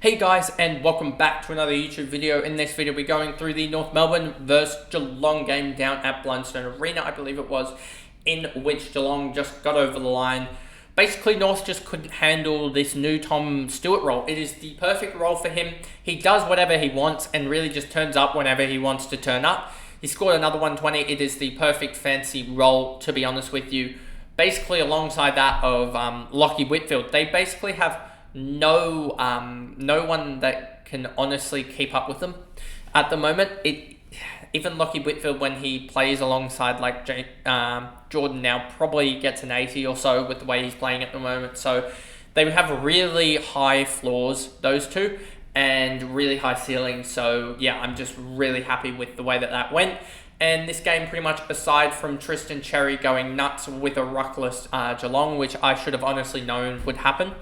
Hey guys, and welcome back to another YouTube video. In this video we're going through the North Melbourne versus Geelong game down at Blundstone Arena, I believe it was, in which Geelong just got over the line. Basically, North just couldn't handle this new Tom Stewart role. It is the perfect role for him. He does whatever he wants and really just turns up whenever he wants to turn up. He scored another 120. It is the perfect fancy role, to be honest with you. Basically, alongside that of Lachie Whitfield, they basically have no one that can honestly keep up with them at the moment. Even Lachie Whitfield, when he plays alongside like Jordan now, probably gets an 80 or so with the way he's playing at the moment. So they would have really high floors, those two, and really high ceilings. So yeah, I'm just really happy with the way that went. And this game, pretty much aside from Tristan Cherry going nuts with a ruckless Geelong, which I should have honestly known would happen.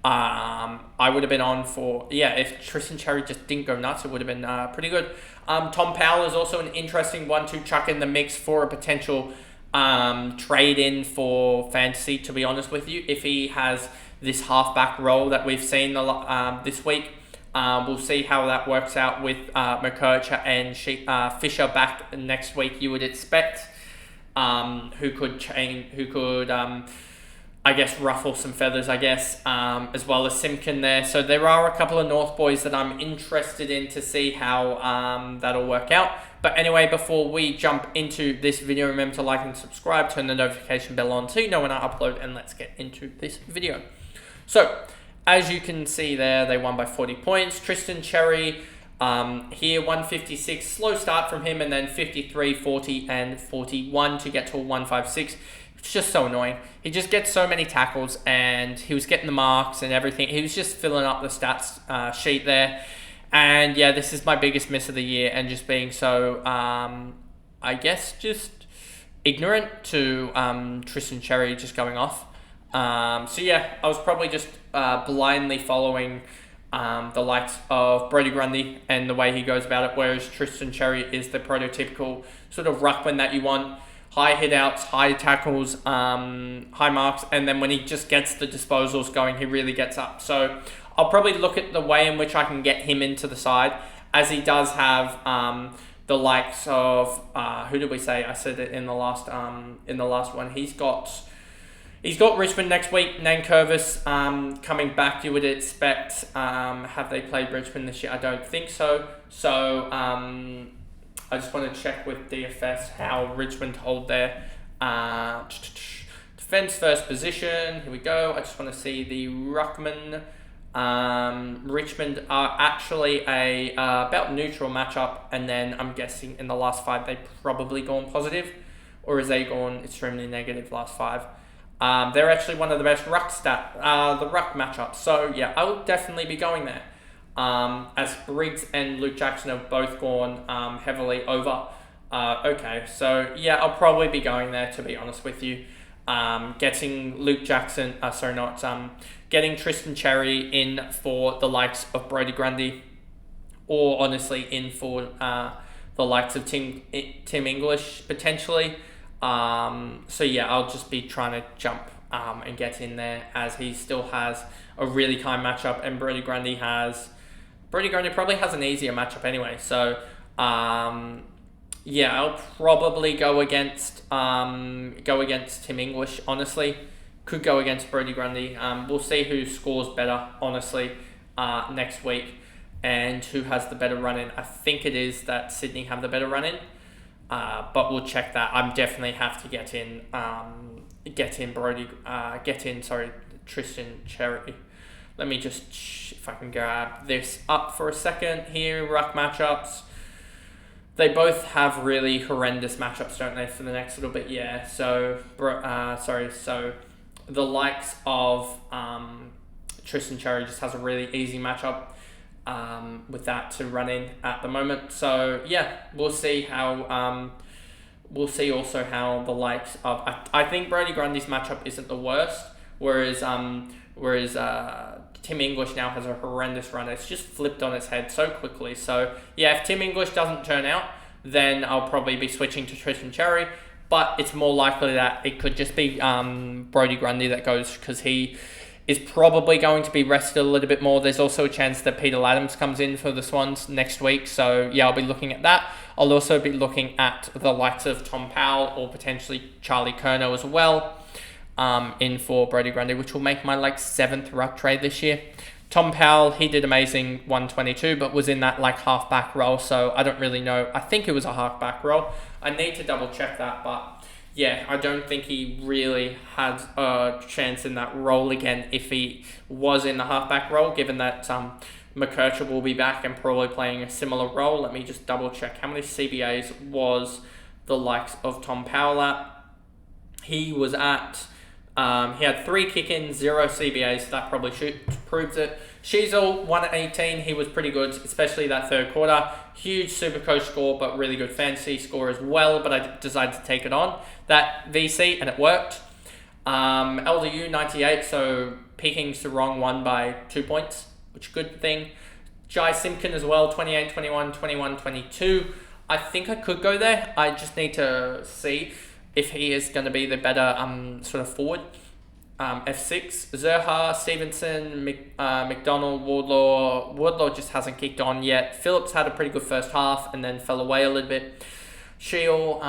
I would have been on for, if Tristan Cherry just didn't go nuts, it would have been pretty good. Tom Powell is also an interesting one to chuck in the mix for a potential trade in for fantasy, to be honest with you. If he has this halfback role that we've seen this week, we'll see how that works out with McKercher and Fisher back next week, you would expect, who could I guess ruffle some feathers, as well as Simpkin there. So there are a couple of North boys that I'm interested in to see how that'll work out. But anyway, before we jump into this video, remember to like and subscribe, turn the notification bell on so you know when I upload, and let's get into this video. So, as you can see there, they won by 40 points. Tristan Cherry here, 156, slow start from him, and then 53, 40, and 41 to get to a 156. It's just so annoying. He just gets so many tackles, and he was getting the marks and everything. He was just filling up the stats sheet there. And yeah, this is my biggest miss of the year, and just being so, I guess, just ignorant to Tristan Cherry just going off. So yeah, I was probably just blindly following the likes of Brodie Grundy and the way he goes about it, whereas Tristan Cherry is the prototypical sort of ruckman that you want. High hit-outs, high tackles, high marks, and then when he just gets the disposals going, he really gets up. So I'll probably look at the way in which I can get him into the side, as he does have the likes of who did we say? I said it in the last one. He's got Richmond next week. Nankervis coming back. You would expect. Have they played Richmond this year? I don't think so. So I just want to check with DFS how Richmond hold their defense first position. Here we go. I just want to see the ruckman. Richmond are actually a about neutral matchup, and then I'm guessing in the last 5 they've probably gone positive, or has they gone extremely negative last 5? They're actually one of the best ruck matchups. So yeah, I will definitely be going there. As Briggs and Luke Jackson have both gone heavily over. Okay, so yeah, I'll probably be going there, to be honest with you. Getting Luke Jackson, getting Tristan Cherry in for the likes of Brodie Grundy, or honestly in for the likes of Tim English potentially. So yeah, I'll just be trying to jump and get in there, as he still has a really kind matchup, and Brodie Grundy probably has an easier matchup anyway. So yeah, I'll probably go against Tim English, honestly. Could go against Brodie Grundy. We'll see who scores better, honestly, next week, and who has the better run-in. I think it is that Sydney have the better run-in, but we'll check that. I definitely have to get in Tristan Cherry. Let me just, if I can grab this up for a second here, ruck matchups. They both have really horrendous matchups, don't they, for the next little bit? Yeah, so, so the likes of Tristan Cherry just has a really easy matchup with that to run in at the moment. So, yeah, we'll see how, we'll see also how the likes of, I think Brodie Grundy's matchup isn't the worst, whereas Tim English now has a horrendous run. It's just flipped on its head so quickly. So yeah, if Tim English doesn't turn out, then I'll probably be switching to Tristan Cherry. But it's more likely that it could just be Brodie Grundy that goes, because he is probably going to be rested a little bit more. There's also a chance that Peter Adams comes in for the Swans next week. So, yeah, I'll be looking at that. I'll also be looking at the likes of Tom Powell or potentially Charlie Curnow as well in for Brodie Grundy, which will make my 7th ruck trade this year. Tom Powell, he did amazing 122, but was in that half-back role, so I don't really know. I think it was a half-back role. I need to double-check that, but yeah, I don't think he really had a chance in that role again if he was in the half-back role, given that McKercher will be back and probably playing a similar role. Let me just double-check how many CBAs was the likes of Tom Powell at. He was at... he had 3 kick-ins, 0 CBAs, so that probably proves it. Sheasel, 118, he was pretty good, especially that third quarter. Huge Supercoach score, but really good fantasy score as well, but I decided to take it on. That VC, and it worked. LDU, 98, so Peaking's the wrong one by 2 points, which is a good thing. Jai Simpkin as well, 28, 21, 21, 22. I think I could go there. I just need to see if he is going to be the better sort of forward. F6, Zerha, Stevenson, McDonald, Wardlaw. Wardlaw just hasn't kicked on yet. Phillips had a pretty good first half and then fell away a little bit. Shield,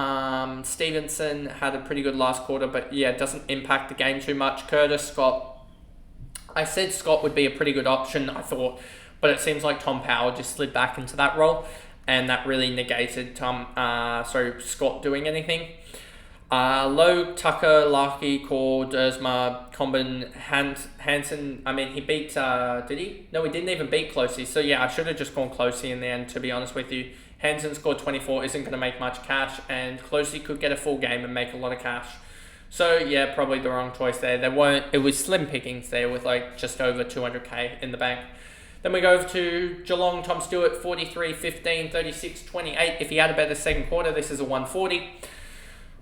Stevenson had a pretty good last quarter, but yeah, it doesn't impact the game too much. Curtis, Scott. I said Scott would be a pretty good option, I thought, but it seems like Tom Powell just slid back into that role, and that really negated Scott doing anything. Lowe, Tucker, Larky, Core, Dersma, Comben, Hansen. I mean, he beat, did he? No, he didn't even beat Closey. So, yeah, I should have just gone Closey in the end, to be honest with you. Hansen scored 24, isn't going to make much cash, and Closey could get a full game and make a lot of cash. So, yeah, probably the wrong choice there. It was slim pickings there with, just over 200k in the bank. Then we go over to Geelong, Tom Stewart, 43, 15, 36, 28. If he had a better second quarter, this is a 140.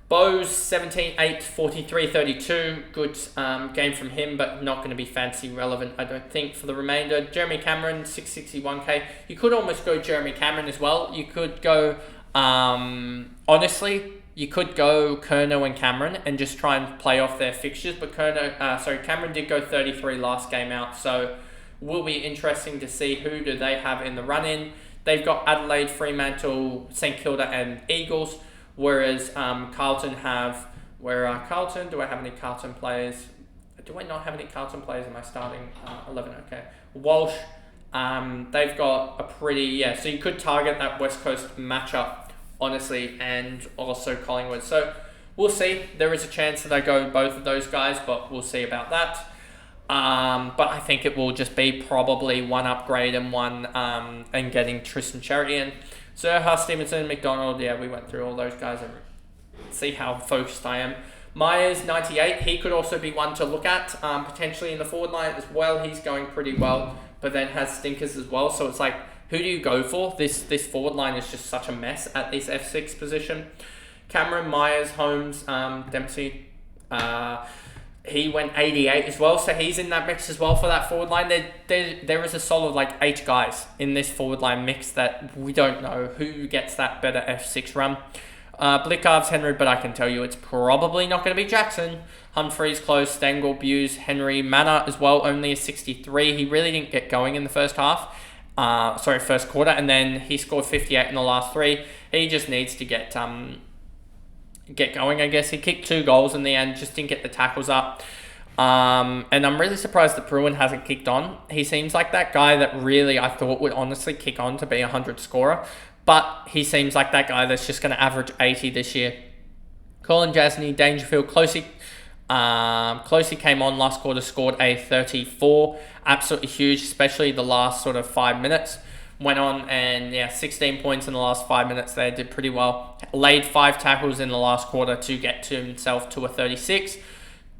Bose, 17, 8, 43, 32. Good game from him, but not going to be fantasy relevant, I don't think, for the remainder. Jeremy Cameron, 661k. You could almost go Jeremy Cameron as well. You could go, honestly, you could go Curnow and Cameron and just try and play off their fixtures. But Cameron did go 33 last game out, so will be interesting to see who do they have in the run-in. They've got Adelaide, Fremantle, St Kilda and Eagles. Whereas Carlton have... Where are Carlton? Do I have any Carlton players? Do I not have any Carlton players? Am I starting 11? Okay. Walsh. They've got a pretty... Yeah, so you could target that West Coast matchup, honestly, and also Collingwood. So we'll see. There is a chance that I go both of those guys, but we'll see about that. But I think it will just be probably one upgrade and one and getting Tristan Cherry in. Zerha, Stevenson, McDonald, yeah, we went through all those guys and see how focused I am. Myers, 98, he could also be one to look at, potentially in the forward line as well. He's going pretty well, but then has stinkers as well. So it's who do you go for? This forward line is just such a mess at this F6 position. Cameron, Myers, Holmes, Dempsey, he went 88 as well, so he's in that mix as well for that forward line. There is a solid 8 guys in this forward line mix that we don't know who gets that better F6 run. Blickarves, Henry, but I can tell you it's probably not going to be Jackson. Humphreys, close, Stengel, Buse, Henry, Manor as well, only a 63. He really didn't get going in the first quarter, and then he scored 58 in the last 3. He just needs to get going, I guess. He kicked 2 goals in the end, just didn't get the tackles up. And I'm really surprised that Bruin hasn't kicked on. He seems like that guy that really I thought would honestly kick on to be a 100 scorer. But he seems like that guy that's just going to average 80 this year. Colin Jasney, Dangerfield, Closey came on last quarter, scored a 34. Absolutely huge, especially the last sort of 5 minutes. Went on and 16 points in the last 5 minutes there, did pretty well. Laid 5 tackles in the last quarter to get to himself to a 36.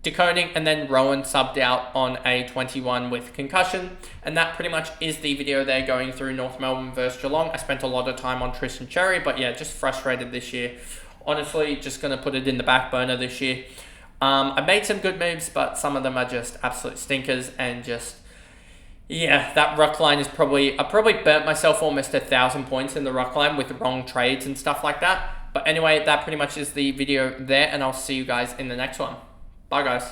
Decoding, and then Rowan subbed out on a 21 with concussion. And that pretty much is the video there going through North Melbourne versus Geelong. I spent a lot of time on Tristan Cherry, but yeah, just frustrated this year. Honestly, just going to put it in the back burner this year. I made some good moves, but some of them are just absolute stinkers and just... Yeah, that ruck line is I probably burnt myself almost 1,000 points in the ruck line with the wrong trades and stuff like that. But anyway, that pretty much is the video there, and I'll see you guys in the next one. Bye, guys.